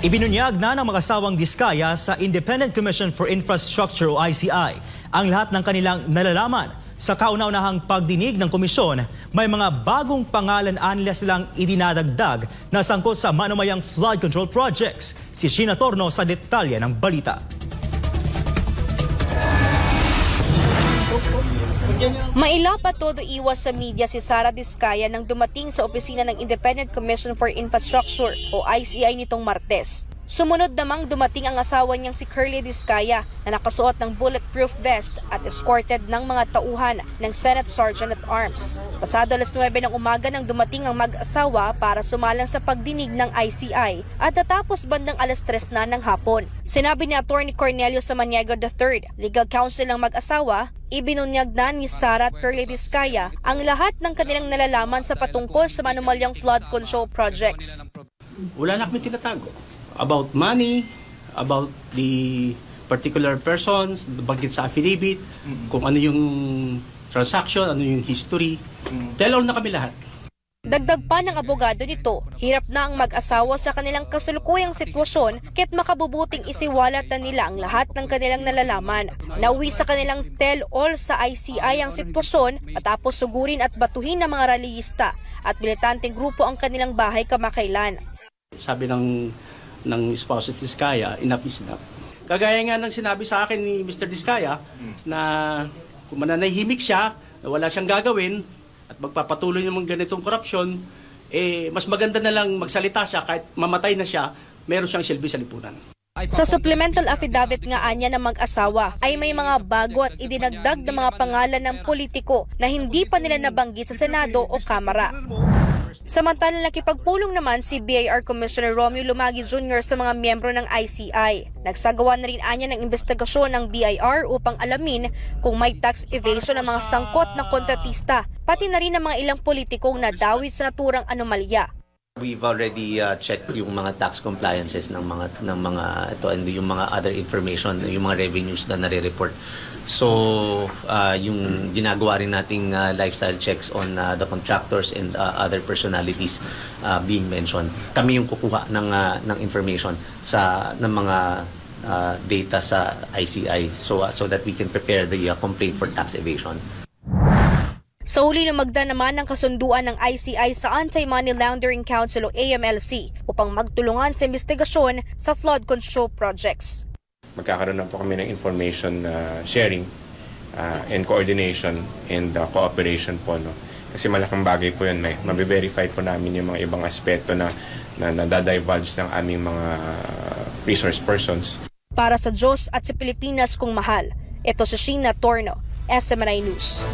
Ibinunyag na ng mag-asawang Diskaya sa Independent Commission for Infrastructure o ICI ang lahat ng kanilang nalalaman. Sa kauna-unahang pagdinig ng komisyon, may mga bagong pangalan nila silang idinadagdag na sangkot sa manumayang flood control projects. Si Sheena Torno sa detalye ng balita. Maila pa todo iwas sa media si Sara Diskaya nang dumating sa opisina ng Independent Commission for Infrastructure o ICI nitong Martes. Sumunod namang dumating ang asawa niyang si Curly Diskaya na nakasuot ng bulletproof vest at escorted ng mga tauhan ng Senate Sergeant at Arms. Pasado alas 9 ng umaga nang dumating ang mag-asawa para sumalang sa pagdinig ng ICI at natapos bandang alas 3 na ng hapon. Sinabi ni Attorney Cornelio Samaniego III, legal counsel ng mag-asawa, ibinunyag na ni Sara at Curly Diskaya ang lahat ng kanilang nalalaman sa patungkol sa manumalyang flood control projects. Wala na kami tinatago. About money, about the particular persons, bagit sa affidavit, kung ano yung transaction, ano yung history. Tell all na kami lahat. Dagdag pa ng abogado nito, hirap na ang mag-asawa sa kanilang kasulukuyang sitwasyon kaya't makabubuting isiwalat na nila ang lahat ng kanilang nalalaman. Nauwi sa kanilang tell-all sa ICI ang sitwasyon matapos sugurin at batuhin ng mga rallyista at militanteng grupo ang kanilang bahay kamakailan. Sabi ng spouse ni Diskaya, enough is enough. Kagaya nga ng sinabi sa akin ni Mr. Diskaya na kung mananahimik siya, na wala siyang gagawin, at magpapatuloy ng ganitong korupsyon, mas maganda na lang magsalita siya kahit mamatay na siya, meron siyang silbi sa lipunan. Sa supplemental affidavit nga anya ng mag-asawa ay may mga bago at idinagdag na mga pangalan ng politiko na hindi pa nila nabanggit sa Senado o Kamara. Samantalang nakipagpulong naman si BIR Commissioner Romeo Lumagi Jr. sa mga miyembro ng ICI. Nagsagawa na rin anya ng investigasyon ng BIR upang alamin kung may tax evasion ng mga sangkot na kontratista, pati na rin ng mga ilang politikong nadawit sa naturang anomalya. We've already checked yung mga tax compliances ng mga ito and yung mga other information, yung mga revenues na nare-report. So yung ginagawa rin nating lifestyle checks on the contractors and other personalities being mentioned. Kami yung kukuha ng information ng mga data sa ICI so that we can prepare the complaint for tax evasion. Sa huli na magda naman ng kasunduan ng ICI sa Anti-Money Laundering Council o AMLC upang magtulungan sa investigasyon sa flood control projects. Magkakaroon na po kami ng information sharing and coordination and cooperation po. No? Kasi malaking bagay po yun. Mabe-verify po namin yung mga ibang aspeto na nadadivulge ng aming mga resource persons. Para sa Diyos at sa Pilipinas kung mahal, ito si Sheena Torno, SMNI News.